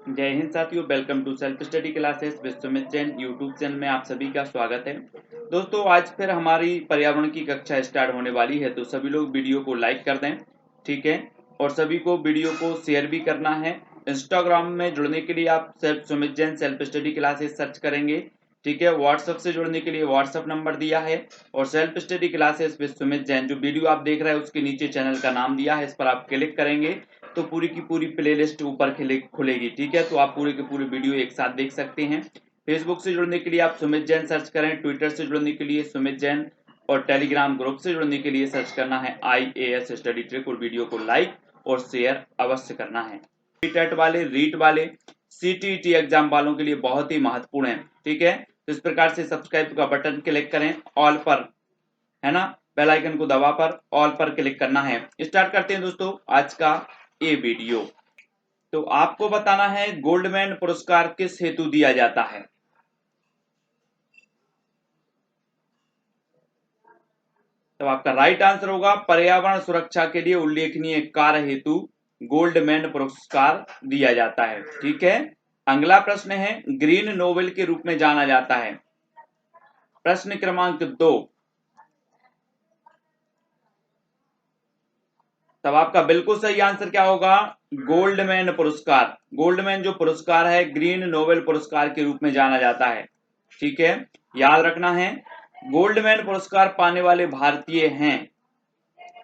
जय हिंद साथियों, welcome to self study classes with Sumit Jain YouTube channel में आप सभी का स्वागत है। दोस्तों, आज फिर हमारी पर्यावरण की कक्षा स्टार्ट होने वाली है, तो सभी लोग वीडियो को लाइक कर दें, ठीक है। और सभी को वीडियो को शेयर भी करना है। इंस्टाग्राम में जुड़ने के लिए आप Sumit Jain self study classes search करेंगे, ठीक है। व्हाट्सएप से जुड़ने के लिए व्हाट्सएप नंबर दिया है, और self study classes with Sumit Jain जो वीडियो आप देख रहे हैं उसके नीचे चैनल का नाम दिया है, इस पर आप क्लिक करेंगे तो पूरी की पूरी प्लेलिस्ट ऊपर खुलेगी, ठीक है। तो आप पूरे के पूरे वीडियो एक साथ देख सकते हैं। फेसबुक से जुड़ने के लिए आप सुमित जैन सर्च करें, ट्विटर से जुड़ने के लिए सुमित जैन, और टेलीग्राम ग्रुप से जुड़ने के लिए सर्च करना है IAS स्टडी ट्रिक, और वीडियो को लाइक और शेयर अवश्य करना है। टेट वाले, रीट वाले, CTET एग्जाम वालों के लिए बहुत ही महत्वपूर्ण है, ठीक है। तो इस प्रकार से सब्सक्राइब का बटन क्लिक करें, ऑल पर, है ना, बेल आइकन को दबा पर ऑल पर क्लिक करना है। स्टार्ट करते हैं दोस्तों आज का ये वीडियो। तो आपको बताना है गोल्डमैन पुरस्कार किस हेतु दिया जाता है। तो आपका राइट आंसर होगा पर्यावरण सुरक्षा के लिए उल्लेखनीय कार्य हेतु गोल्डमैन पुरस्कार दिया जाता है, ठीक है। अगला प्रश्न है, ग्रीन नोबेल के रूप में जाना जाता है। प्रश्न क्रमांक 2। तब आपका बिल्कुल सही आंसर क्या होगा, गोल्डमैन पुरस्कार। गोल्डमैन जो पुरस्कार है ग्रीन नोबेल पुरस्कार के रूप में जाना जाता है, ठीक है। याद रखना है, गोल्डमैन पुरस्कार पाने वाले भारतीय हैं।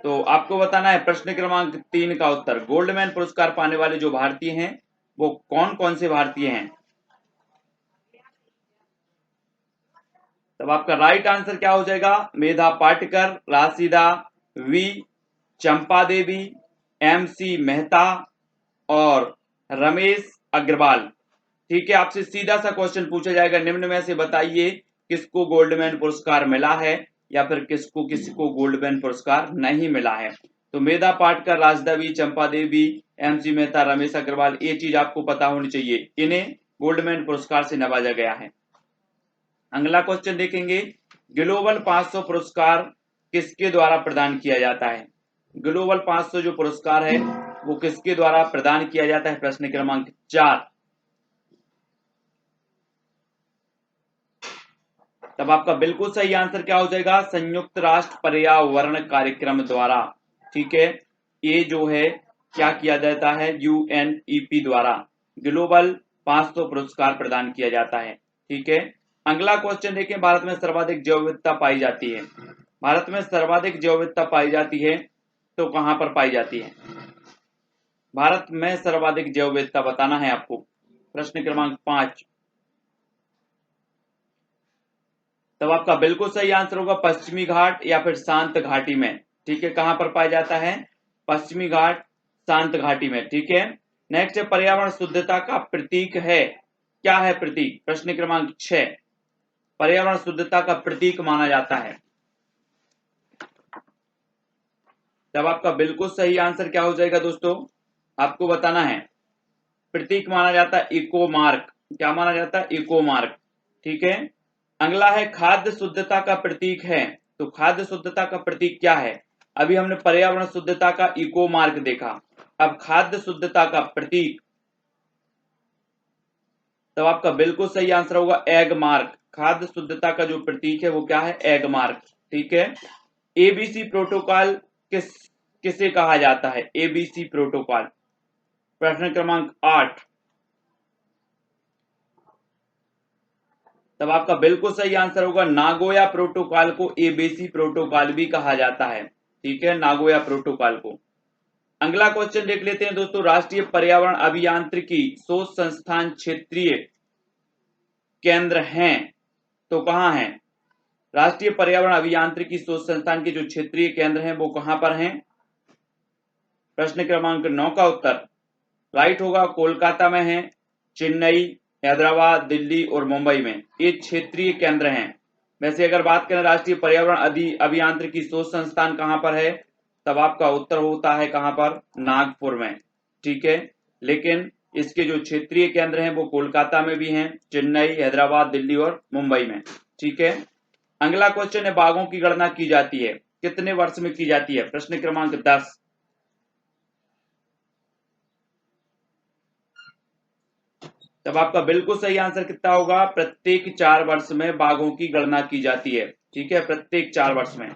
तो आपको बताना है प्रश्न क्रमांक 3 का उत्तर। गोल्डमैन पुरस्कार पाने वाले जो भारतीय हैं वो कौन कौन से भारतीय हैं। तब आपका राइट आंसर क्या हो जाएगा, मेधा पाटकर, राशिदा वी, चंपा देवी, MC मेहता और रमेश अग्रवाल, ठीक है। आपसे सीधा सा क्वेश्चन पूछा जाएगा, निम्न में से बताइए किसको गोल्डमैन पुरस्कार मिला है, या फिर किसको गोल्डमैन पुरस्कार नहीं मिला है। तो मेधा पाटकर, राशिदा वी, चंपा देवी, MC मेहता, रमेश अग्रवाल, ये चीज आपको पता होनी चाहिए, इन्हें गोल्डमैन पुरस्कार से नवाजा गया है। अगला क्वेश्चन देखेंगे, ग्लोबल 500 पुरस्कार किसके द्वारा प्रदान किया जाता है। ग्लोबल 500 जो पुरस्कार है वो किसके द्वारा प्रदान किया जाता है। प्रश्न क्रमांक 4। तब आपका बिल्कुल सही आंसर क्या हो जाएगा, संयुक्त राष्ट्र पर्यावरण कार्यक्रम द्वारा, ठीक है। ये जो है क्या किया जाता है, UNEP द्वारा ग्लोबल 500 पुरस्कार प्रदान किया जाता है, ठीक है। अगला क्वेश्चन देखें, भारत में सर्वाधिक जैव विविधता पाई जाती है। भारत में सर्वाधिक जैव विविधता पाई जाती है तो कहां पर पाई जाती है। भारत में सर्वाधिक जैव विविधता बताना है आपको। प्रश्न क्रमांक 5। तब आपका बिल्कुल सही आंसर होगा पश्चिमी घाट या फिर शांत घाटी में, ठीक है। कहां पर पाया जाता है, पश्चिमी घाट, शांत घाटी में, ठीक है। नेक्स्ट है, पर्यावरण शुद्धता का प्रतीक है, क्या है प्रतीक। प्रश्न क्रमांक 6। पर्यावरण शुद्धता का प्रतीक माना जाता है। तब आपका बिल्कुल सही आंसर क्या हो जाएगा दोस्तों, आपको बताना है प्रतीक माना जाता है इको मार्क। क्या माना जाता है, इको मार्क, ठीक है। अगला है, खाद्य शुद्धता का प्रतीक है। तो खाद्य शुद्धता का प्रतीक क्या है। अभी हमने पर्यावरण शुद्धता का इको मार्क देखा, अब खाद्य शुद्धता का प्रतीक। तब आपका बिल्कुल सही आंसर होगा एग मार्क। खाद्य शुद्धता का जो प्रतीक है वो क्या है, एग मार्क, ठीक है। ABC प्रोटोकॉल किसे कहा जाता है, ABC प्रोटोकॉल। प्रश्न क्रमांक 8। तब आपका बिल्कुल सही आंसर होगा नागोया प्रोटोकॉल को ABC प्रोटोकॉल भी कहा जाता है, ठीक है, नागोया प्रोटोकॉल को। अगला क्वेश्चन देख लेते हैं दोस्तों, राष्ट्रीय पर्यावरण अभियांत्रिकी शोध संस्थान क्षेत्रीय केंद्र हैं तो कहां हैं। राष्ट्रीय पर्यावरण अभियांत्रिकी शोध संस्थान के जो क्षेत्रीय केंद्र हैं वो कहां पर हैं। प्रश्न क्रमांक 9 का उत्तर राइट होगा, कोलकाता में है, चेन्नई, हैदराबाद, दिल्ली और मुंबई में ये क्षेत्रीय केंद्र हैं। वैसे अगर बात करें राष्ट्रीय पर्यावरण अभियांत्रिकी शोध संस्थान कहां पर है, तब आपका उत्तर होता है कहां पर, नागपुर में, ठीक है। लेकिन इसके जो क्षेत्रीय केंद्र हैं वो कोलकाता में भी हैं, चेन्नई, हैदराबाद, दिल्ली और मुंबई में, ठीक है। अगला क्वेश्चन है, बाघों की गणना की जाती है, कितने वर्ष में की जाती है। प्रश्न क्रमांक 10। तब आपका बिल्कुल सही आंसर कितना होगा, प्रत्येक 4 वर्ष में बाघों की गणना की जाती है। ठीक है, प्रत्येक 4 वर्ष में।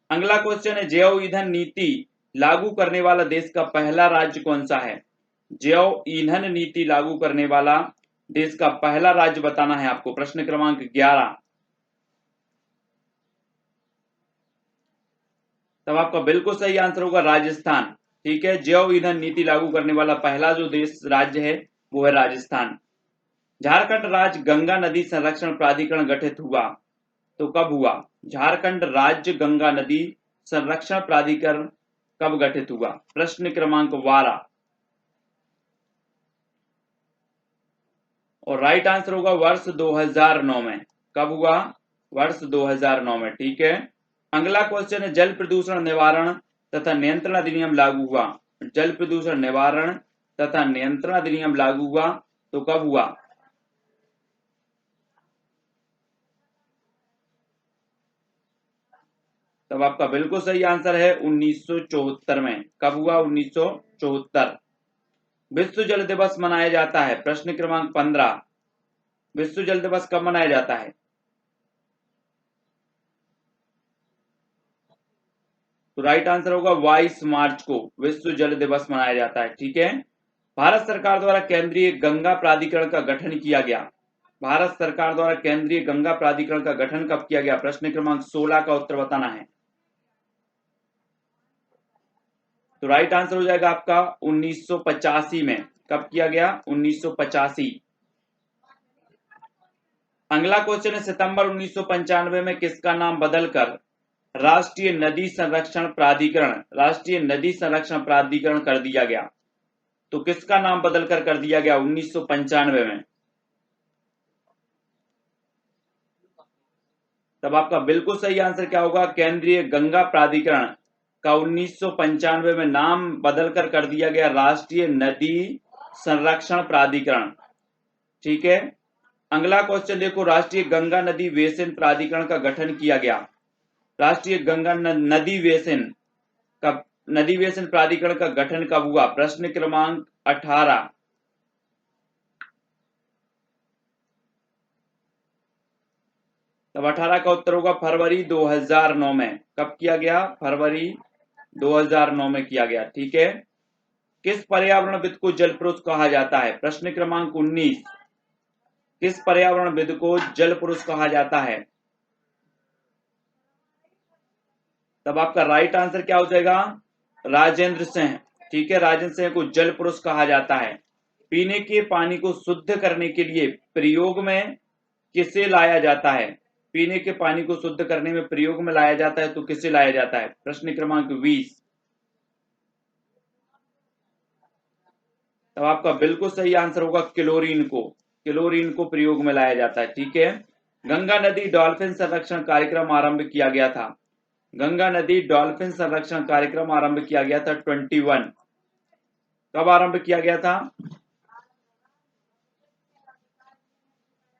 अगला क्वेश्चन है, जैव ईंधन नीति लागू करने वाला देश का पहला राज्य कौन सा है? जैव ईंधन नीति लागू करने वाला देश का पहला राज्य बताना है आपको। प्रश्न क्रमांक 11। तब आपका बिल्कुल सही आंसर होगा राजस्थान। ठीक है, जैव ईंधन नीति लागू करने वाला पहला जो देश राज्य है वो है राजस्थान। झारखंड राज्य गंगा नदी संरक्षण प्राधिकरण गठित हुआ तो कब हुआ? झारखंड राज्य गंगा नदी संरक्षण प्राधिकरण कब गठित हुआ? प्रश्न क्रमांक 12। और राइट आंसर होगा वर्ष 2009 में। कब हुआ? वर्ष 2009 में। ठीक है, अगला क्वेश्चन है, जल प्रदूषण निवारण तथा नियंत्रण अधिनियम लागू हुआ। जल प्रदूषण निवारण तथा नियंत्रण अधिनियम लागू हुआ तो कब हुआ? तब आपका बिल्कुल सही आंसर है 1974 में। कब हुआ? 1974। विश्व जल दिवस मनाया जाता है। प्रश्न क्रमांक 15। विश्व जल दिवस कब मनाया जाता है? तो राइट आंसर होगा 22 मार्च को विश्व जल दिवस मनाया जाता है। ठीक है, भारत सरकार द्वारा केंद्रीय गंगा प्राधिकरण का गठन किया गया। भारत सरकार द्वारा केंद्रीय गंगा प्राधिकरण का गठन कब किया गया? प्रश्न क्रमांक 16 का उत्तर बताना है। तो राइट आंसर हो जाएगा आपका 1985 में। कब किया गया? 1985। अगला क्वेश्चन है, सितंबर 1995 में किसका नाम बदलकर राष्ट्रीय नदी संरक्षण प्राधिकरण कर दिया गया? तो किसका नाम बदलकर कर दिया गया 1995 में? तब आपका बिल्कुल सही आंसर क्या होगा? केंद्रीय गंगा प्राधिकरण का 1995 में नाम बदलकर कर दिया गया राष्ट्रीय नदी संरक्षण प्राधिकरण। ठीक है, अगला क्वेश्चन देखो, राष्ट्रीय गंगा नदी बेसिन प्राधिकरण का गठन किया गया। राष्ट्रीय गंगा नदी बेसिन प्राधिकरण का गठन कब हुआ? प्रश्न क्रमांक 18। तब 18 का उत्तर होगा फरवरी 2009 में। कब किया गया? फरवरी 2009 में किया गया। ठीक है, किस पर्यावरणविद को जल पुरुष कहा जाता है? प्रश्न क्रमांक 19। किस पर्यावरणविद को जल पुरुष कहा जाता है? तब आपका राइट आंसर क्या हो जाएगा? राजेंद्र सिंह। ठीक है, राजेंद्र सिंह को जल पुरुष कहा जाता है। पीने के पानी को शुद्ध करने के लिए प्रयोग में किसे लाया जाता है? पीने के पानी को शुद्ध करने में प्रयोग में लाया जाता है तो किसे लाया जाता है? प्रश्न क्रमांक 20। तब आपका बिल्कुल सही आंसर होगा क्लोरीन को प्रयोग में लाया जाता है। ठीक है, गंगा नदी डॉल्फिन संरक्षण कार्यक्रम आरंभ किया गया था। गंगा नदी डॉल्फिन संरक्षण कार्यक्रम आरंभ किया गया था 21। कब आरंभ किया गया था?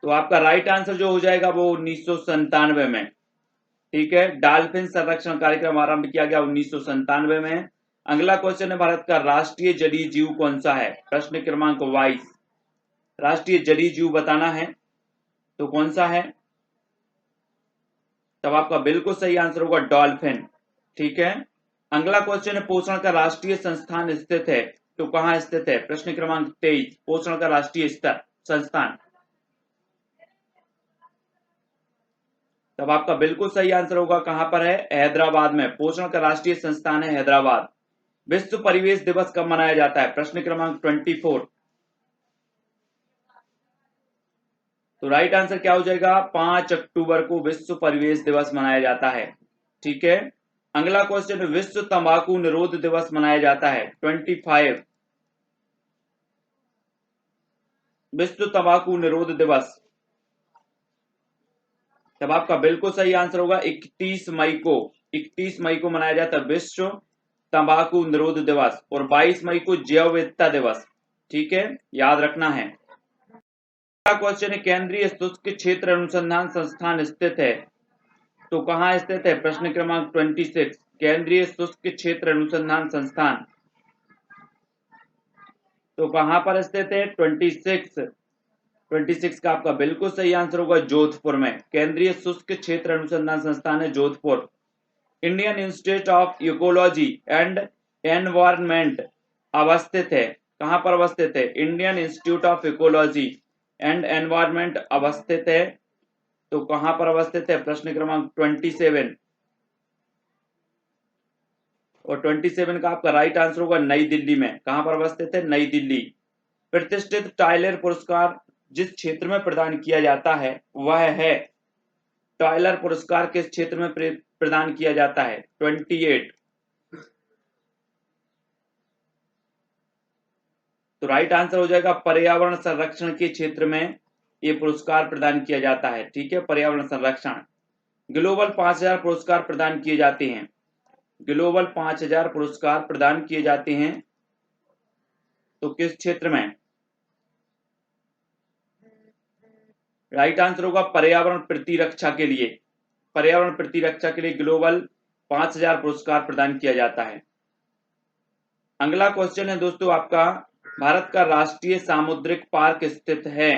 तो आपका राइट आंसर जो हो जाएगा वो 1997 में। ठीक है, डॉल्फिन संरक्षण कार्यक्रम आरंभ किया गया 1997 में। अगला क्वेश्चन है, भारत का राष्ट्रीय जलीय जीव कौन सा है? प्रश्न क्रमांक 22। राष्ट्रीय जलीय जीव बताना है तो कौन सा है? तब आपका बिल्कुल सही आंसर होगा डॉल्फिन। ठीक है, अगला क्वेश्चन है, पोषण का राष्ट्रीय संस्थान स्थित है तो कहां स्थित है? प्रश्न क्रमांक 23। पोषण का राष्ट्रीय संस्थान। तब आपका बिल्कुल सही आंसर होगा कहां पर है? हैदराबाद में। पोषण का राष्ट्रीय संस्थान है हैदराबाद। विश्व परिवेश दिवस कब मनाया जाता है? प्रश्न क्रमांक 24। तो राइट आंसर क्या हो जाएगा? 5 अक्टूबर को विश्व परिवेश दिवस मनाया जाता है। ठीक है, अगला क्वेश्चन, विश्व तंबाकू निरोध दिवस मनाया जाता है 25। विश्व तंबाकू निरोध दिवस। तब आपका बिल्कुल सही आंसर होगा 31 मई को। 31 मई को मनाया जाता है विश्व तंबाकू निरोध दिवस, और 22 मई को जैव विविधता दिवस। ठीक है, याद रखना है। अगला क्वेश्चन है, केंद्रीय शुष्क क्षेत्र अनुसंधान संस्थान स्थित है तो कहां स्थित है? प्रश्न क्रमांक 26। केंद्रीय शुष्क क्षेत्र अनुसंधान संस्थान तो कहां पर स्थित है? 26। 26 का आपका बिल्कुल सही आंसर होगा जोधपुर में। केंद्रीय शुष्क क्षेत्र अनुसंधान संस्थान है Jodhpur. Indian institute of ecology and environment अवस्थित है, कहां पर अवस्थित है? Indian institute of ecology and environment अवस्थित है, तो कहां पर अवस्थित है? प्रश्न क्रमांक 27। और 27 का आपका राइट आंसर होगा नई दिल्ली में। कहां पर अवस्थित है? नई दिल्ली। प्रतिष्ठित टाइलर पुरस्कार जिस क्षेत्र में प्रदान किया जाता है वह है, टाइलर पुरस्कार किस क्षेत्र में प्रदान किया जाता है? 28। तो राइट आंसर हो जाएगा पर्यावरण संरक्षण के क्षेत्र में ये पुरस्कार प्रदान किया जाता है। ठीक है, पर्यावरण संरक्षण। ग्लोबल 5000 पुरस्कार प्रदान किए जाते हैं, ग्लोबल 5000 पुरस्कार प्रदान किए जाते हैं, तो किस क्षेत्र में? राइट आंसर होगा पर्यावरण प्रतिरक्षा के लिए, पर्यावरण प्रतिरक्षा के लिए ग्लोबल 5000 पुरस्कार प्रदान किया जाता है। अगला क्वेश्चन है दोस्तों आपका, भारत का राष्ट्रीय सामुद्रिक पार्क स्थित है,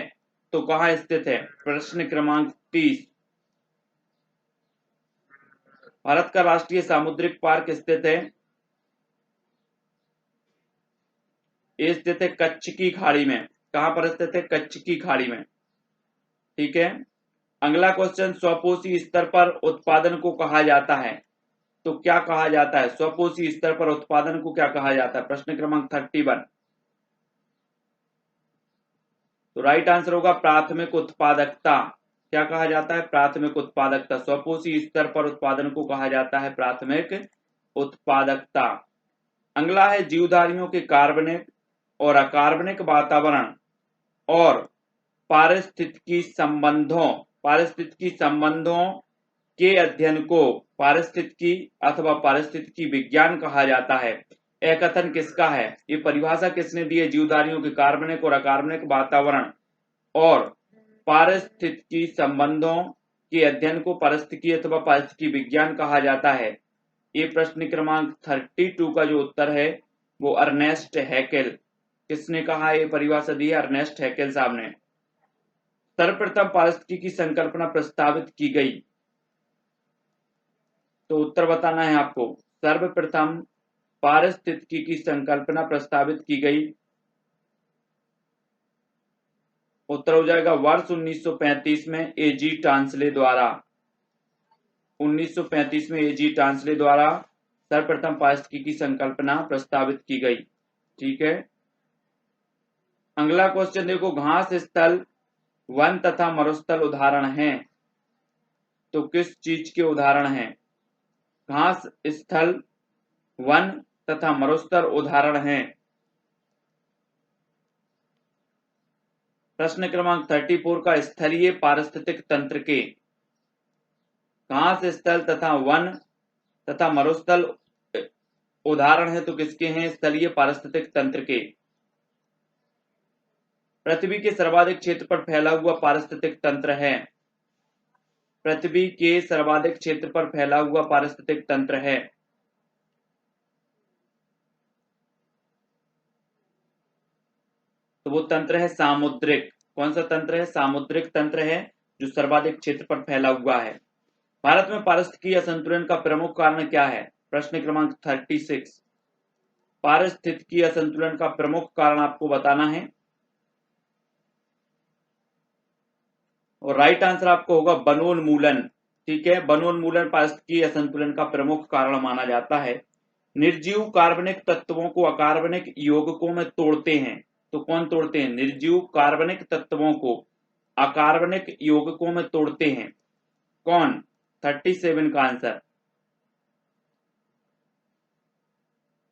तो कहां स्थित है? प्रश्न क्रमांक 30। भारत का राष्ट्रीय सामुद्रिक पार्क स्थित है, ये स्थित है कच्छ की खाड़ी में। कहां पर स्थित है? कच्छ की खाड़ी में। ठीक है, अगला क्वेश्चन, स्वपोषी स्तर पर उत्पादन को कहा जाता है, तो क्या कहा जाता है? स्वपोषी स्तर पर उत्पादन को क्या कहा जाता है? प्रश्न क्रमांक 31। तो राइट आंसर होगा प्राथमिक उत्पादकता। क्या कहा जाता है? प्राथमिक उत्पादकता। स्वपोषी स्तर पर उत्पादन को कहा जाता है प्राथमिक उत्पादकता। अगला है जीवधारियों के कार्बनिक और अकार्बनिक वातावरण और पारिस्थितिकी संबंधों के अध्ययन को पारिस्थितिकी अथवा पारिस्थितिकी विज्ञान कहा जाता है। यह कथन किसका है? ये परिभाषा किसने दी है? जीवधारियों के कार्बनिक और अकार्बनिक वातावरण और पारिस्थितिकी संबंधों के अध्ययन को पारिस्थितिकी अथवा पारिस्थितिकी विज्ञान कहा जाता है। ये प्रश्न क्रमांक 32 का जो उत्तर है वो अर्नेस्ट हैकेल, किसने कहा? ये परिभाषा दी है अर्नेस्ट हैकेल साहब ने। सर्वप्रथम पारिस्थितिकी की संकल्पना प्रस्तावित की गई, तो उत्तर बताना है आपको। सर्वप्रथम पारिस्थितिकी की संकल्पना प्रस्तावित की गई, उत्तर हो जाएगा वर्ष 1935 में एजी टांसले द्वारा। 1935 में एजी टांसले द्वारा सर्वप्रथम पारिस्थितिकी की संकल्पना प्रस्तावित की गई। ठीक है, अगला क्वेश्चन देखो, घास स्थल वन तथा मरुस्थल उदाहरण हैं, तो किस चीज के उदाहरण हैं? घास स्थल वन तथा मरुस्थल उदाहरण हैं। प्रश्न क्रमांक 34 का स्थलीय पारिस्थितिक तंत्र के, घास स्थल तथा वन तथा मरुस्थल उदाहरण है, तो किसके हैं? स्थलीय पारिस्थितिक तंत्र के। पृथ्वी के सर्वाधिक क्षेत्र पर फैला हुआ पारिस्थितिक तंत्र है, पृथ्वी के सर्वाधिक क्षेत्र पर फैला हुआ पारिस्थितिक तंत्र है। तो वो तंत्र है सामुद्रिक। कौन सा तंत्र है? सामुद्रिक तंत्र है जो सर्वाधिक क्षेत्र पर फैला हुआ है। भारत में पारिस्थितिकी असंतुलन का प्रमुख कारण क्या है? प्रश्न क्रमांक 36। पारिस्थितिकी असंतुलन का प्रमुख कारण आपको बताना है और राइट आंसर आपको होगा वनोन्मूलन। ठीक है, वनोन्मूलन पारिस्थितिकी असंतुलन का प्रमुख कारण माना जाता है। निर्जीव कार्बनिक तत्वों को अकार्बनिक यौगिकों में तोड़ते हैं, तो कौन तोड़ते हैं? निर्जीव कार्बनिक तत्वों को अकार्बनिक यौगिकों में तोड़ते हैं, कौन? 37 का आंसर।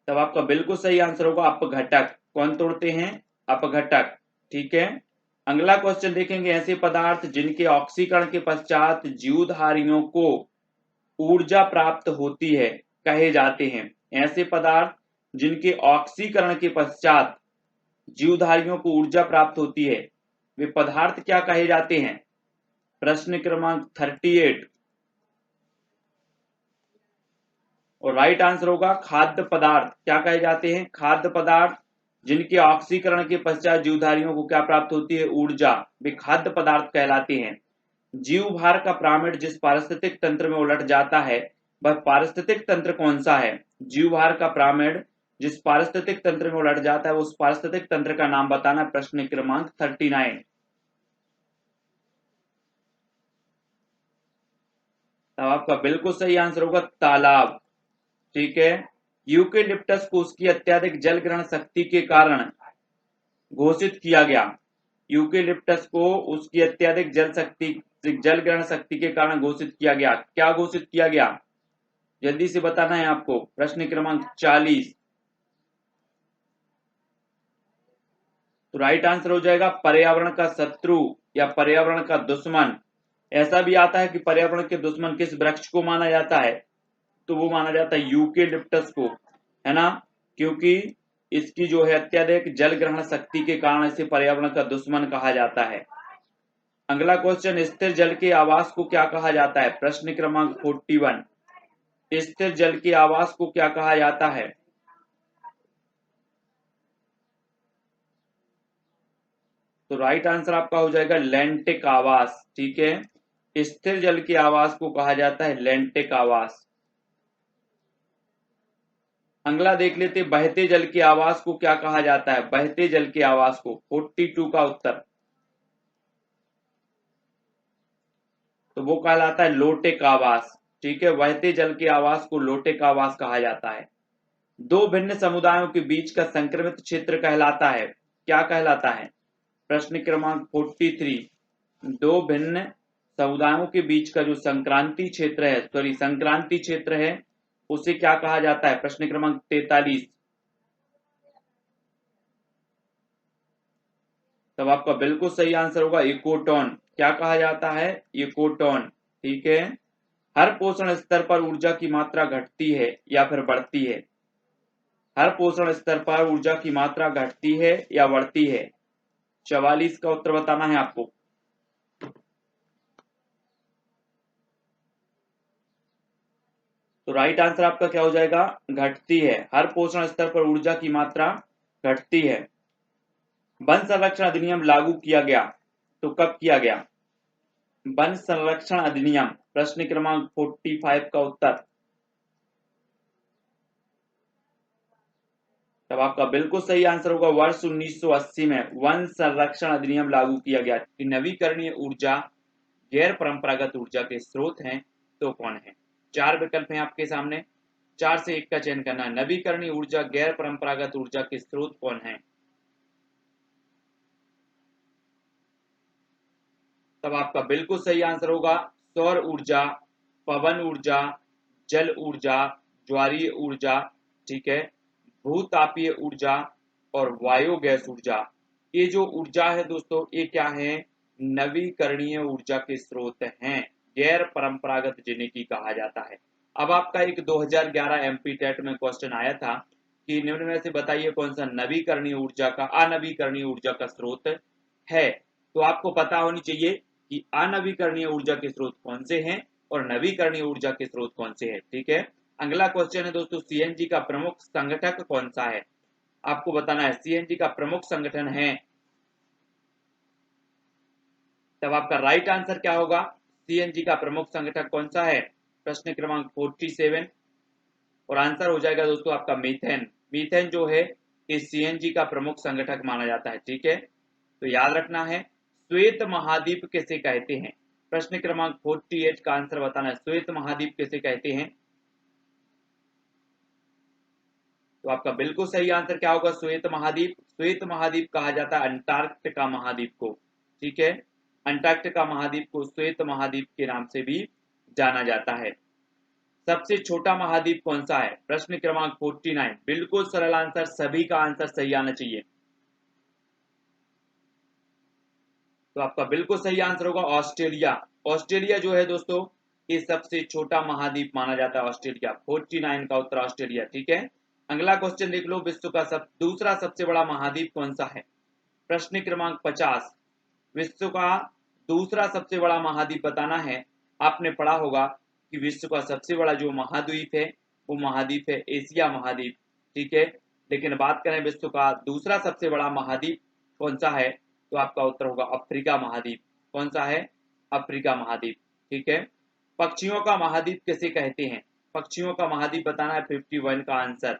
तब आपका बिल्कुल सही आंसर होगा अपघटक। कौन तोड़ते हैं? अपघटक। ठीक है, अगला क्वेश्चन देखेंगे, ऐसे पदार्थ जिनके ऑक्सीकरण के पश्चात जीवधारियों को ऊर्जा प्राप्त होती है कहे जाते हैं। ऐसे पदार्थ जिनके ऑक्सीकरण के पश्चात जीवधारियों को ऊर्जा प्राप्त होती है वे पदार्थ क्या कहे जाते हैं? प्रश्न क्रमांक 38 और राइट आंसर होगा खाद्य पदार्थ। क्या कहे जाते हैं? खाद्य पदार्थ जिनके ऑक्सीकरण के पश्चात जीवधारियों को क्या प्राप्त होती है? ऊर्जा। वे खाद्य पदार्थ कहलाते हैं। जीव भार का पिरामिड जिस पारिस्थितिक तंत्र में उलट जाता है वह पारिस्थितिक तंत्र कौन सा है? जीव भार का पिरामिड जिस पारिस्थितिक तंत्र में उलट जाता है उस पारिस्थितिक तंत्र का नाम बताना। प्रश्न क्रमांक 39। तब आपका बिल्कुल सही आंसर होगा तालाब। ठीक है। यूकेलिप्टस को उसकी अत्यधिक जल ग्रहण शक्ति के कारण घोषित किया गया। यूकेलिप्टस को उसकी अत्यधिक जल ग्रहण शक्ति के कारण घोषित किया गया। क्या घोषित किया गया? जल्दी से बताना है आपको। प्रश्न क्रमांक 40। तो राइट आंसर हो जाएगा पर्यावरण का शत्रु या पर्यावरण का दुश्मन। ऐसा भी आता है कि पर्यावरण के दुश्मन किस वृक्ष को माना जाता है? तो वो माना जाता है यूकेलिप्टस को, है ना, क्योंकि इसकी जो है अत्यधिक जल ग्रहण शक्ति के कारण इसे पर्यावरण का दुश्मन कहा जाता है। अगला क्वेश्चन, स्थिर जल के आवास को क्या कहा जाता है? प्रश्न क्रमांक 41। स्थिर जल के आवास को क्या कहा जाता है? तो राइट आंसर आपका हो जाएगा लैंटिक आवास। ठीक है। स्थिर जल के आवास को कहा जाता है लैंटिक आवास। अगला देख लेते, बहते जल के आवास को क्या कहा जाता है? बहते जल के आवास को 42 का उत्तर, तो वो कहलाता है लोटेक आवास। ठीक है। बहते जल के आवास को लोटेक आवास कहा जाता है। दो भिन्न समुदायों के बीच का संक्रमित क्षेत्र कहलाता है, क्या कहलाता है? प्रश्न क्रमांक 43। दो भिन्न समुदायों के बीच का जो संक्रांति क्षेत्र है उसे क्या कहा जाता है? प्रश्न क्रमांक 43। तब आपका बिल्कुल सही आंसर होगा इकोटोन। क्या कहा जाता है? इकोटोन। ठीक है। हर पोषण स्तर पर ऊर्जा की मात्रा घटती है या फिर बढ़ती है? हर पोषण स्तर पर ऊर्जा की मात्रा घटती है या बढ़ती है? 44 का उत्तर बताना है आपको। तो राइट आंसर आपका क्या हो जाएगा? घटती है। हर पोषण स्तर पर ऊर्जा की मात्रा घटती है। वन संरक्षण अधिनियम लागू किया गया तो कब किया गया? वन संरक्षण अधिनियम, प्रश्न क्रमांक 45 का उत्तर, तब आपका बिल्कुल सही आंसर होगा वर्ष 1980 में वन संरक्षण अधिनियम लागू किया गया। नवीकरणीय ऊर्जा गैर परंपरागत ऊर्जा के स्रोत हैं तो कौन है? चार विकल्प हैं आपके सामने, चार से एक का चयन करना है। नवीकरणीय ऊर्जा गैर परंपरागत ऊर्जा के स्रोत कौन है? तब आपका बिल्कुल सही आंसर होगा सौर ऊर्जा, पवन ऊर्जा, जल ऊर्जा, ज्वारीय ऊर्जा, ठीक है, भूतापीय ऊर्जा और बायोगैस ऊर्जा। ये जो ऊर्जा है दोस्तों ये क्या है? नवीकरणीय ऊर्जा के स्रोत हैं, गैर परंपरागत जिन्हें की कहा जाता है। अब आपका एक 2011 एमपी टेट में क्वेश्चन आया था कि निम्न में से बताइए कौन सा नवीकरणीय ऊर्जा का अनवीकरणीय ऊर्जा का स्रोत है। तो आपको पता होनी चाहिए कि अनवीकरणीय ऊर्जा के स्रोत कौन से हैं और नवीकरणीय ऊर्जा के स्रोत कौन से हैं। ठीक है। अगला क्वेश्चन है दोस्तों, सीएनजी का प्रमुख संगठक कौन सा है? आपको बताना है सीएनजी का प्रमुख संगठन है। तब आपका राइट आंसर क्या होगा? सीएनजी का प्रमुख संगठन कौन सा है? प्रश्न क्रमांक 47 और आंसर हो जाएगा दोस्तों आपका मीथेन। मीथेन जो है इस सीएनजी का प्रमुख संगठक माना जाता है। ठीक है। तो याद रखना है श्वेत महाद्वीप किसे कहते हैं? प्रश्न क्रमांक 48 का आंसर बताना है श्वेत महाद्वीप किसे कहते हैं। तो आपका बिल्कुल सही आंसर क्या होगा? श्वेत महाद्वीप। श्वेत महाद्वीप कहा जाता है अंटार्कटिका महाद्वीप को। ठीक है। अंटार्कटिका महाद्वीप को श्वेत महाद्वीप के नाम से भी जाना जाता है। सबसे छोटा महाद्वीप कौन सा है? प्रश्न क्रमांक 49। बिल्कुल सरल आंसर, सभी का आंसर सही आना चाहिए। तो आपका बिल्कुल सही आंसर होगा ऑस्ट्रेलिया। ऑस्ट्रेलिया जो है दोस्तों ये सबसे छोटा महाद्वीप माना जाता है ऑस्ट्रेलिया। 49 का उत्तर ऑस्ट्रेलिया। ठीक है। अगला क्वेश्चन देख लो, विश्व का दूसरा सबसे बड़ा महाद्वीप कौन सा है? प्रश्न क्रमांक 50। विश्व का दूसरा सबसे बड़ा महाद्वीप बताना है। आपने पढ़ा होगा कि विश्व का सबसे बड़ा जो महाद्वीप है वो महाद्वीप है एशिया महाद्वीप। ठीक है। लेकिन बात करें विश्व का दूसरा सबसे बड़ा महाद्वीप कौन सा है, तो आपका उत्तर होगा अफ्रीका महाद्वीप। कौन सा है? अफ्रीका महाद्वीप। ठीक है। पक्षियों का महाद्वीप किसे कहते हैं? पक्षियों का महाद्वीप बताना है 51 का आंसर।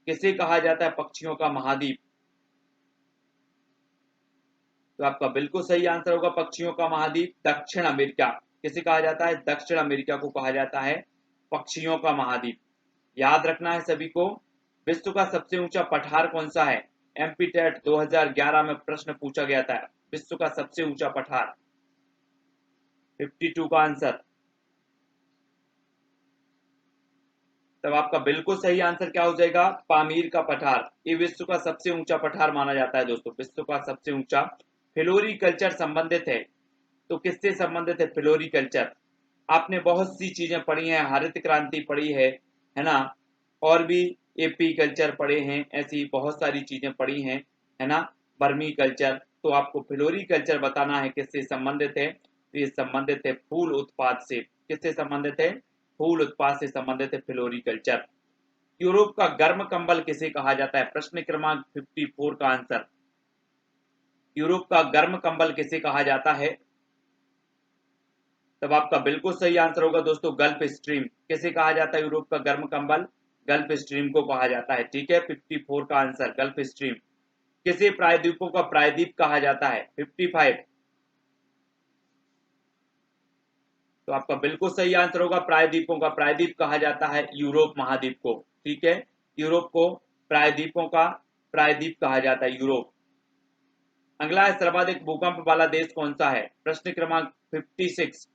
किसे कहा जाता है पक्षियों का महाद्वीप? तो आपका बिल्कुल सही आंसर होगा पक्षियों का महाद्वीप दक्षिण अमेरिका। किसे कहा जाता है? दक्षिण अमेरिका को कहा जाता है पक्षियों का महाद्वीप। याद रखना है सभी को। विश्व का सबसे ऊंचा पठार कौन सा है? एमपी टेट 2011 में प्रश्न पूछा गया था। विश्व का सबसे ऊंचा पठार 52 का आंसर। तब आपका बिल्कुल सही आंसर क्या हो जाएगा? पामीर का पठार। ये विश्व का सबसे ऊंचा पठार माना जाता है दोस्तों। विश्व का सबसे ऊंचा। फ्लोरीकल्चर संबंधित है, तो किससे संबंधित है फ्लोरीकल्चर? आपने बहुत सी चीजें पढ़ी हैं, हरित क्रांति पढ़ी है ना, और भी एपी कल्चर पढ़े हैं, ऐसी बहुत सारी चीजें पढ़ी हैं, है ना, बर्मी कल्चर। तो आपको फ्लोरीकल्चर बताना है किससे संबंधित है, तो ये संबंधित है फूल उत्पाद से। किससे संबंधित है? फूल उत्पाद से संबंधित है फ्लोरीकल्चर। यूरोप का गर्म कंबल किसे कहा जाता है? प्रश्न क्रमांक 54 का आंसर। यूरोप का गर्म कंबल किसे कहा जाता है? तब आपका बिल्कुल सही आंसर होगा दोस्तों गल्फ स्ट्रीम। किसे कहा जाता है यूरोप का गर्म कंबल? गल्फ स्ट्रीम को कहा जाता है। ठीक है, 54 का आंसर गल्फ स्ट्रीम। किसे प्रायद्वीपों का प्रायद्वीप कहा जाता है? 55। तो आपका बिल्कुल सही आंसर होगा प्रायद्वीपों का प्रायद्वीप कहा जाता है यूरोप महाद्वीप को। ठीक है, यूरोप को प्रायद्वीपों का प्रायद्वीप कहा जाता है यूरोप। अगला है सर्वाधिक भूकंप वाला देश कौन सा है? प्रश्न क्रमांक 56।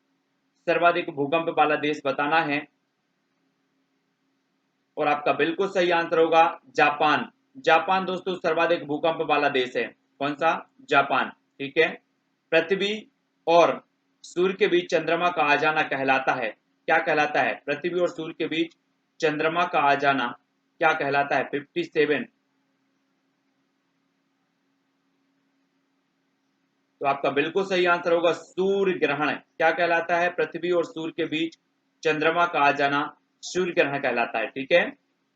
सर्वाधिक भूकंप वाला देश बताना है, और आपका बिल्कुल सही आंसर होगा जापान। जापान दोस्तों सर्वाधिक भूकंप वाला देश है। कौन सा? जापान। ठीक है। पृथ्वी और सूर्य के बीच चंद्रमा का आ जाना कहलाता है, क्या कहलाता है? पृथ्वी और सूर्य के बीच चंद्रमा का आ जाना क्या कहलाता है? 57। तो आपका बिल्कुल सही आंसर होगा सूर्य ग्रहण। क्या कहलाता है? पृथ्वी और सूर्य के बीच चंद्रमा का आ जाना सूर्य ग्रहण कहलाता है। ठीक है।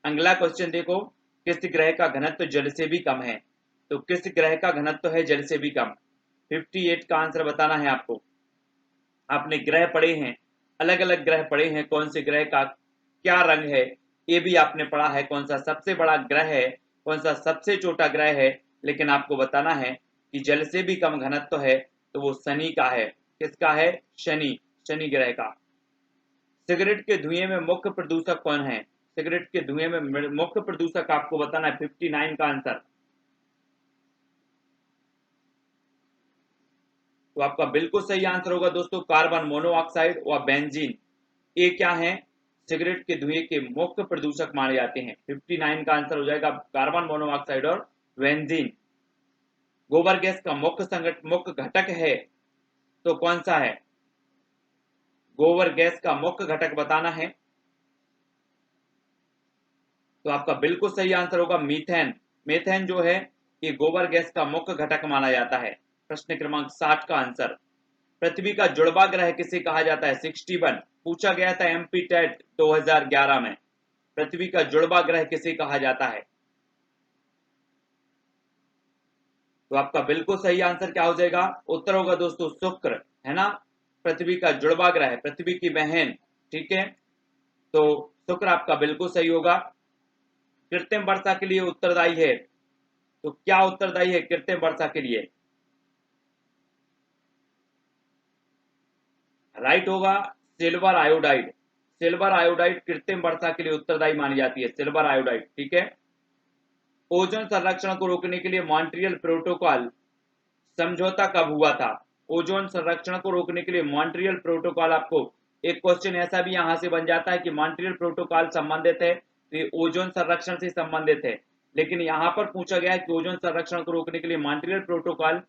अगला क्वेश्चन देखो, किस ग्रह का घनत्व जल से भी कम है? तो किस ग्रह का घनत्व है जल से भी कम? 58 का आंसर बताना है आपको। आपने ग्रह पढ़े हैं, अलग अलग ग्रह पढ़े हैं, कौन से ग्रह का क्या रंग है ये भी आपने पढ़ा है, कौन सा सबसे बड़ा ग्रह है, कौन सा सबसे छोटा ग्रह है, लेकिन आपको बताना है कि जल से भी कम घनत्व है, तो वो शनि का है। किसका है? शनि, शनि ग्रह का। सिगरेट के धुएं में मुख्य प्रदूषक कौन है? सिगरेट के धुएं में मुख्य प्रदूषक आपको बताना है 59 का आंसर। तो आपका बिल्कुल सही आंसर होगा दोस्तों कार्बन मोनोऑक्साइड व बेंजीन। ये क्या है? सिगरेट के धुएं के मुख्य प्रदूषक माने जाते हैं। 59 का आंसर हो जाएगा कार्बन मोनोऑक्साइड और बेंजीन। गोबर गैस का मुख्य घटक है, तो कौन सा है? गोबर गैस का मुख्य घटक बताना है, तो आपका बिल्कुल सही आंसर होगा मीथेन। मीथेन जो है ये गोबर गैस का मुख्य घटक माना जाता है। प्रश्न क्रमांक 60 का आंसर। पृथ्वी का जुड़वा ग्रह किसे कहा जाता है? 61 पूछा गया था एमपी टेट 2011 में। पृथ्वी का जुड़वा ग्रह किसे कहा जाता है? तो आपका बिल्कुल सही आंसर क्या हो जाएगा? उत्तर होगा दोस्तों शुक्र, है ना। पृथ्वी का जुड़वा ग्रह, पृथ्वी की बहन। ठीक है, तो शुक्र आपका बिल्कुल सही होगा। कृत्रिम वर्षा के लिए उत्तरदायी है, तो क्या उत्तरदायी है कृत्रिम वर्षा के लिए? राइट होगा सिल्वर आयोडाइड। सिल्वर आयोडाइड कृत्रिम वर्षा के लिए उत्तरदायी मानी जाती है, सिल्वर आयोडाइड। ठीक है। ओजोन संरक्षण को रोकने के लिए मॉन्ट्रियल प्रोटोकॉल समझौता कब हुआ था? ओजोन संरक्षण को रोकने के लिए मॉन्ट्रियल प्रोटोकॉल, आपको एक क्वेश्चन ऐसा भी यहां से बन जाता है कि मॉन्ट्रियल प्रोटोकॉल संबंधित है, तो ये ओजोन संरक्षण से संबंधित है, लेकिन यहां पर पूछा गया है कि ओजोन संरक्षण को रोकने के लिए मॉन्ट्रियल प्रोटोकॉल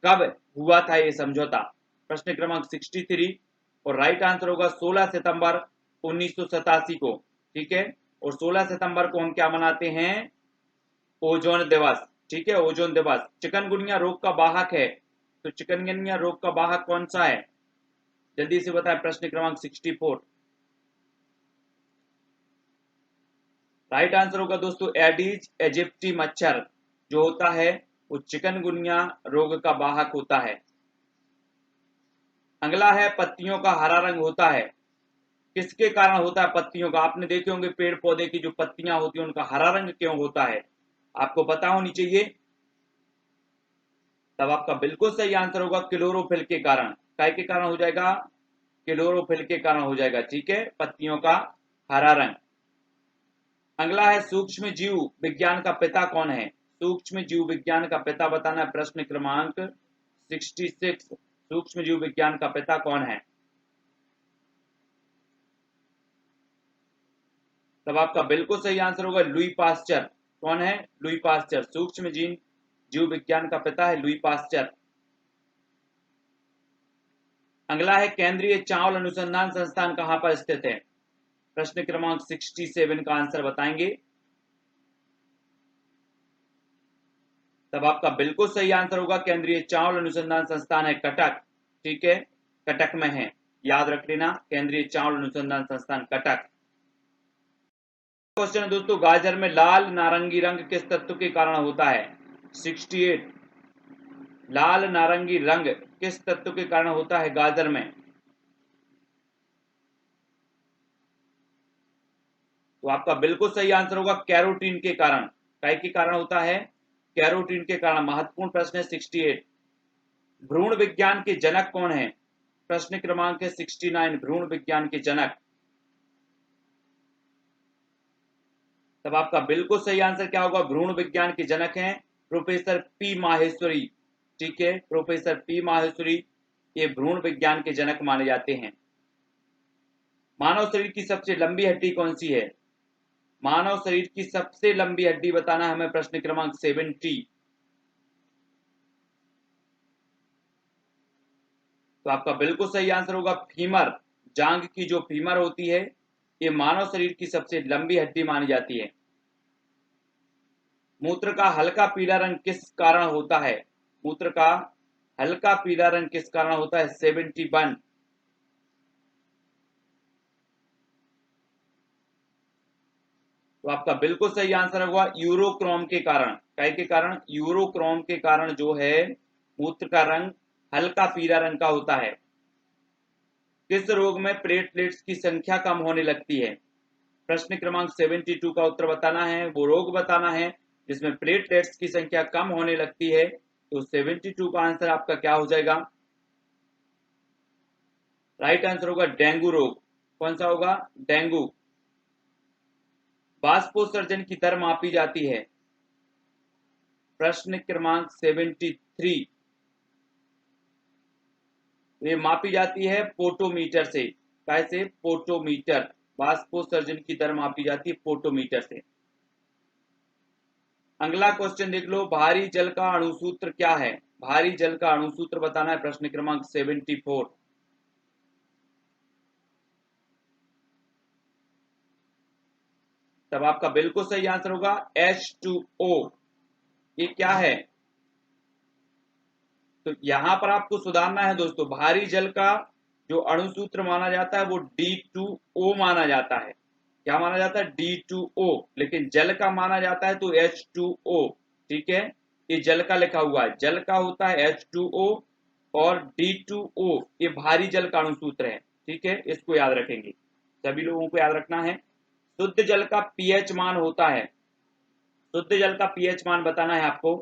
कब हुआ था ये समझौता? प्रश्न क्रमांक 63, और राइट आंसर होगा 16 सितंबर 1987 को। ठीक है, और 16 सितंबर को हम क्या मनाते हैं? ओजोन दिवस। ठीक है, ओजोन दिवस। चिकनगुनिया रोग का वाहक है, तो चिकनगुनिया रोग का वाहक कौन सा है? जल्दी से बताएं। प्रश्न क्रमांक 64। राइट आंसर होगा दोस्तों एडिज इजिप्टी मच्छर जो होता है वो चिकनगुनिया रोग का वाहक होता है। अगला है पत्तियों का हरा रंग होता है, किसके कारण होता है पत्तियों का? आपने देखे होंगे पेड़ पौधे की जो पत्तियां होती हैं उनका हरा रंग क्यों होता है, आपको पता होनी चाहिए। तब आपका बिल्कुल सही आंसर होगा क्लोरोफिल के कारण। काय के कारण हो जाएगा? क्लोरोफिल के कारण हो जाएगा, ठीक है, पत्तियों का हरा रंग। अगला है सूक्ष्म जीव विज्ञान का पिता कौन है? सूक्ष्म जीव विज्ञान का पिता बताना है, प्रश्न क्रमांक 66। सूक्ष्म जीव विज्ञान का पिता कौन है? तब आपका बिल्कुल सही आंसर होगा लुई पास्चर। कौन है? Louis Pasteur. सूक्ष्म जीव विज्ञान का पिता है लुई पास्चर। अगला है केंद्रीय चावल अनुसंधान संस्थान कहां पर स्थित है? प्रश्न क्रमांक 67 का आंसर बताएंगे। तब आपका बिल्कुल सही आंसर होगा केंद्रीय चावल अनुसंधान संस्थान है कटक, ठीक है, कटक में है, याद रख लेना, केंद्रीय चावल अनुसंधान संस्थान कटक। क्वेश्चन है दोस्तों, गाजर में लाल नारंगी रंग किस तत्व के कारण होता है? 68। लाल नारंगी रंग किस तत्व के कारण होता है गाजर में? तो आपका बिल्कुल सही आंसर होगा कैरोटीन के कारण। काय के कारण होता है? कैरोटीन के कारण। महत्वपूर्ण प्रश्न है 68। भ्रूण विज्ञान के जनक कौन है? प्रश्न क्रमांक है 69, भ्रूण विज्ञान के जनक। तब आपका बिल्कुल सही आंसर क्या होगा? भ्रूण विज्ञान के जनक हैं प्रोफेसर पी माहेश्वरी, ठीक है, प्रोफेसर पी माहेश्वरी ये भ्रूण विज्ञान के जनक माने जाते हैं। मानव शरीर की सबसे लंबी हड्डी कौन सी है? मानव शरीर की सबसे लंबी हड्डी बताना है हमें, प्रश्न क्रमांक 70। तो आपका बिल्कुल सही आंसर होगा फीमर। जांग की जो फीमर होती है ये मानव शरीर की सबसे लंबी हड्डी मानी जाती है। मूत्र का हल्का पीला रंग किस कारण होता है? मूत्र का हल्का पीला रंग किस कारण होता है? 71। तो आपका बिल्कुल सही आंसर होगा यूरोक्रोम के कारण। काय के कारण? यूरोक्रोम के कारण जो है मूत्र का रंग हल्का पीला रंग का होता है। किस रोग में प्लेटलेट्स की संख्या कम होने लगती है? प्रश्न क्रमांक 72 का उत्तर बताना है, वो रोग बताना है जिसमें प्लेटलेट्स की संख्या कम होने लगती है। तो 72 का आंसर आपका क्या हो जाएगा? राइट आंसर होगा डेंगू रोग। कौन सा होगा? डेंगू। बाष्पोत्सर्जन की दर मापी जाती है, प्रश्न क्रमांक 73। ये मापी जाती है पोटोमीटर से। कैसे? पोटोमीटर। बाष्पोत्सर्जन की दर मापी जाती है पोटोमीटर से। अगला क्वेश्चन देख लो, भारी जल का अणुसूत्र क्या है? भारी जल का अणुसूत्र बताना है, प्रश्न क्रमांक 74। तब आपका बिल्कुल सही आंसर होगा H2O। ये क्या है? तो यहां पर आपको सुधारना है दोस्तों, भारी जल का जो अणुसूत्र माना जाता है वो D2O माना जाता है। क्या माना जाता है? D2O। लेकिन जल का माना जाता है तो H2O, ठीक है, ये जल का लिखा हुआ है, जल का होता है H2O और D2O ये भारी जल का अणुसूत्र है, ठीक है, इसको याद रखेंगे, सभी लोगों को याद रखना है। शुद्ध जल का पीएच मान होता है, शुद्ध जल का पीएच मान बताना है आपको,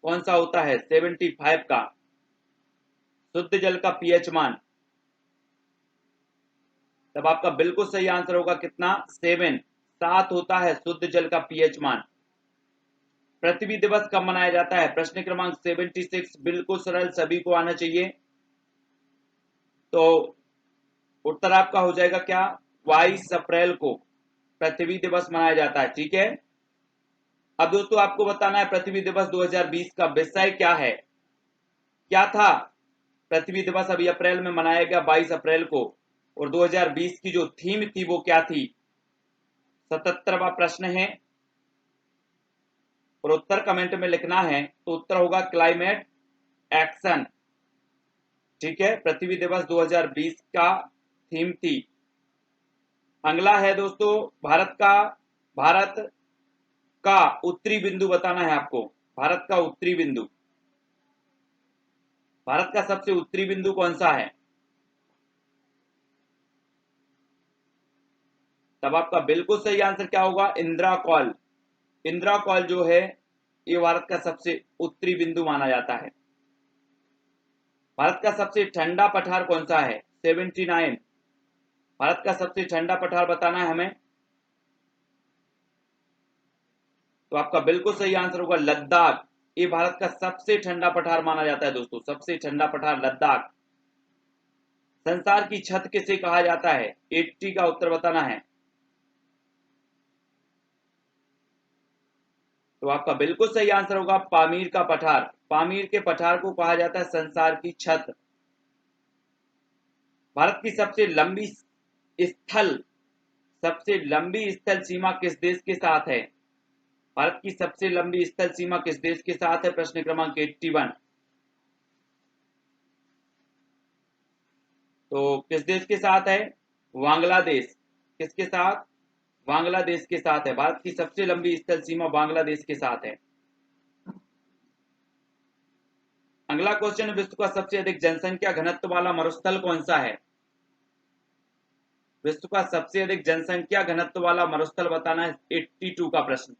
कौन सा होता है? 75 का शुद्ध जल का पीएच मान। तब आपका बिल्कुल सही आंसर होगा कितना? 7 होता है शुद्ध जल का पीएच मान। पृथ्वी दिवस कब मनाया जाता है? प्रश्न क्रमांक 76, बिल्कुल सरल, सभी को आना चाहिए। तो उत्तर आपका हो जाएगा क्या? 22 अप्रैल को पृथ्वी दिवस मनाया जाता है, ठीक है। अब दोस्तों आपको बताना है पृथ्वी दिवस 2020 का विषय क्या है, क्या था? पृथ्वी दिवस अभी अप्रैल में मनाया गया 22 अप्रैल को, और 2020 की जो थीम थी वो क्या थी? 77वां प्रश्न है और उत्तर कमेंट में लिखना है। तो उत्तर होगा क्लाइमेट एक्शन, ठीक है, पृथ्वी दिवस 2020 का थीम थी। अगला है दोस्तों, भारत का भारत का उत्तरी बिंदु बताना है आपको। भारत का उत्तरी बिंदु, भारत का सबसे उत्तरी बिंदु कौन सा है? तब आपका बिल्कुल सही आंसर क्या होगा? इंदिरा कॉल। इंदिरा कॉल जो है ये भारत का सबसे उत्तरी बिंदु माना जाता है। भारत का सबसे ठंडा पठार कौन सा है? 79। भारत का सबसे ठंडा पठार बताना है हमें। तो आपका बिल्कुल सही आंसर होगा लद्दाख। ये भारत का सबसे ठंडा पठार माना जाता है दोस्तों, सबसे ठंडा पठार लद्दाख। संसार की छत किसे कहा जाता है? 80 का उत्तर बताना है। तो आपका बिल्कुल सही आंसर होगा पामीर का पठार। पामीर के पठार को कहा जाता है संसार की छत। भारत की सबसे लंबी स्थल सीमा किस देश के साथ है? भारत की सबसे लंबी स्थल सीमा किस देश के साथ है? प्रश्न क्रमांक 81। तो किस देश के साथ है? बांग्लादेश। किसके साथ? बांग्लादेश के साथ है। भारत की सबसे लंबी स्थल सीमा बांग्लादेश के साथ है। अगला क्वेश्चन, विश्व का सबसे अधिक जनसंख्या घनत्व वाला मरुस्थल कौन सा है? विश्व का सबसे अधिक जनसंख्या घनत्व वाला मरुस्थल बताना है। 82 का प्रश्न।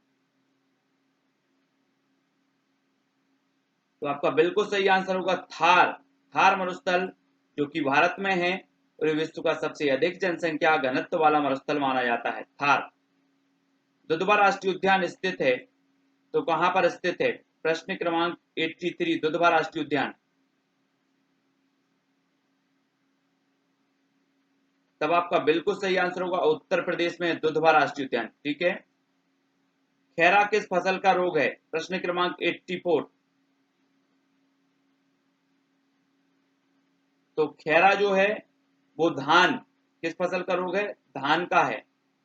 तो आपका बिल्कुल सही आंसर होगा थार। थार मरुस्थल जो कि भारत में है और विश्व का सबसे अधिक जनसंख्या घनत्व वाला मरुस्थल माना जाता है, थार। दुधवा राष्ट्रीय उद्यान स्थित है, तो कहां पर स्थित है? प्रश्न क्रमांक 83, दुधवा राष्ट्रीय उद्यान। तब आपका बिल्कुल सही आंसर होगा उत्तर प्रदेश में दुधवा राष्ट्रीय उद्यान। ठीक है। खैरा किस फसल का रोग है? प्रश्न क्रमांक 84। तो खैरा जो है वो धान, किस फसल का रोग है? धान का है।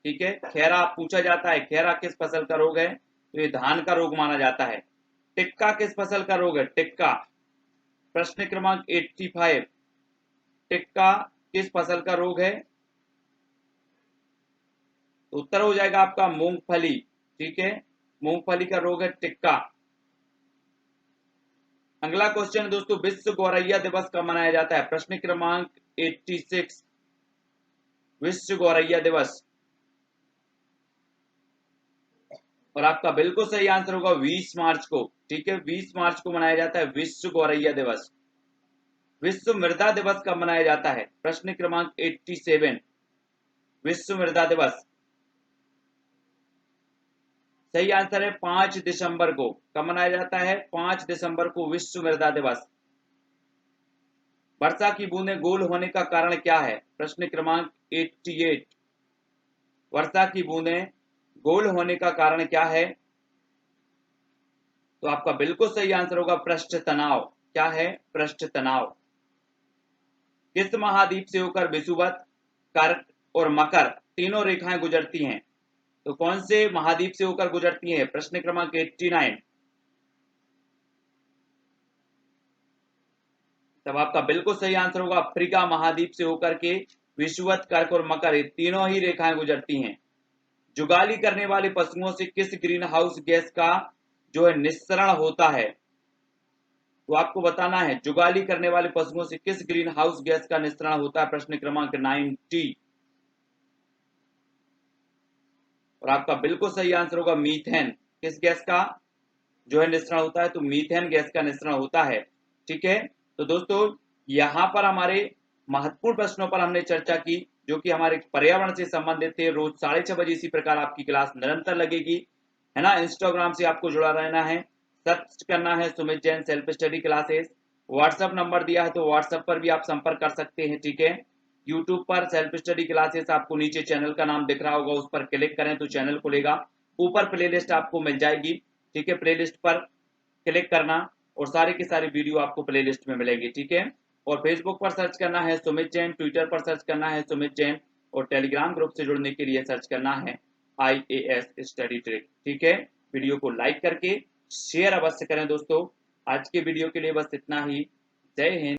ठीक है, खैरा पूछा जाता है खैरा किस फसल का रोग है, तो ये धान का रोग माना जाता है। टिक्का किस फसल का रोग है? टिक्का। प्रश्न क्रमांक 85। टिक्का किस फसल का रोग है? तो उत्तर हो जाएगा आपका मूंगफली। ठीक है, मूंगफली का रोग है टिक्का। अगला क्वेश्चन दोस्तों, विश्व गौरैया दिवस कब मनाया जाता है? प्रश्न क्रमांक 86, विश्व गौरैया दिवस। और आपका बिल्कुल सही आंसर होगा 20 मार्च को। ठीक है, 20 मार्च को मनाया जाता है विश्व गौरैया दिवस। विश्व मृदा दिवस कब मनाया जाता है? प्रश्न क्रमांक 87, विश्व मृदा दिवस। सही आंसर है 5 दिसंबर को। कब मनाया जाता है? 5 दिसंबर को विश्व मृदा दिवस। वर्षा की बूंदें गोल होने का कारण क्या है? प्रश्न क्रमांक 88, वर्षा की बूंदें गोल होने का कारण क्या है? तो आपका बिल्कुल सही आंसर होगा पृष्ठ तनाव। क्या है? पृष्ठ तनाव। किस महाद्वीप से होकर विषुवत, कर्क और मकर तीनों रेखाएं गुजरती हैं? तो कौन से महाद्वीप से होकर गुजरती हैं? प्रश्न क्रमांक 89। तब आपका बिल्कुल सही आंसर होगा अफ्रीका महाद्वीप से होकर के विषुवत, कर्क और मकर ये तीनों ही रेखाएं गुजरती हैं। जुगाली करने वाले पशुओं से किस ग्रीन हाउस गैस का जो है निस्सरण होता है? तो आपको बताना है जुगाली करने वाले पशुओं से किस ग्रीन हाउस गैस का निस्सरण होता है? प्रश्न क्रमांक 90। और आपका बिल्कुल सही आंसर होगा मीथेन। किस गैस का जो है निस्सरण होता है? तो मीथेन गैस का निस्सरण होता है। ठीक है, तो दोस्तों यहाँ पर हमारे महत्वपूर्ण प्रश्नों पर हमने चर्चा की जो कि हमारे पर्यावरण से संबंधित थे। रोज 6:30 बजे इसी प्रकार आपकी क्लास निरंतर लगेगी, है ना। इंस्टाग्राम से आपको जुड़ा रहना है, सर्च करना है Sumit Jain self study classes. WhatsApp number दिया है तो व्हाट्सएप पर भी आप संपर्क कर सकते हैं। ठीक है, यूट्यूब पर सेल्फ स्टडी क्लासेस आपको नीचे चैनल का नाम दिख रहा होगा, उस पर क्लिक करें तो चैनल खुलेगा, ऊपर प्लेलिस्ट आपको मिल जाएगी। ठीक है, प्लेलिस्ट पर क्लिक करना और सारे के सारे वीडियो आपको प्लेलिस्ट में मिलेंगे। ठीक है, और फेसबुक पर सर्च करना है सुमित जैन, ट्विटर पर सर्च करना है सुमित जैन और टेलीग्राम ग्रुप से जुड़ने के लिए सर्च करना है IAS स्टडी ट्रिक। ठीक है, वीडियो को लाइक करके शेयर अवश्य करें दोस्तों। आज के वीडियो के लिए बस इतना ही। जय हिंद।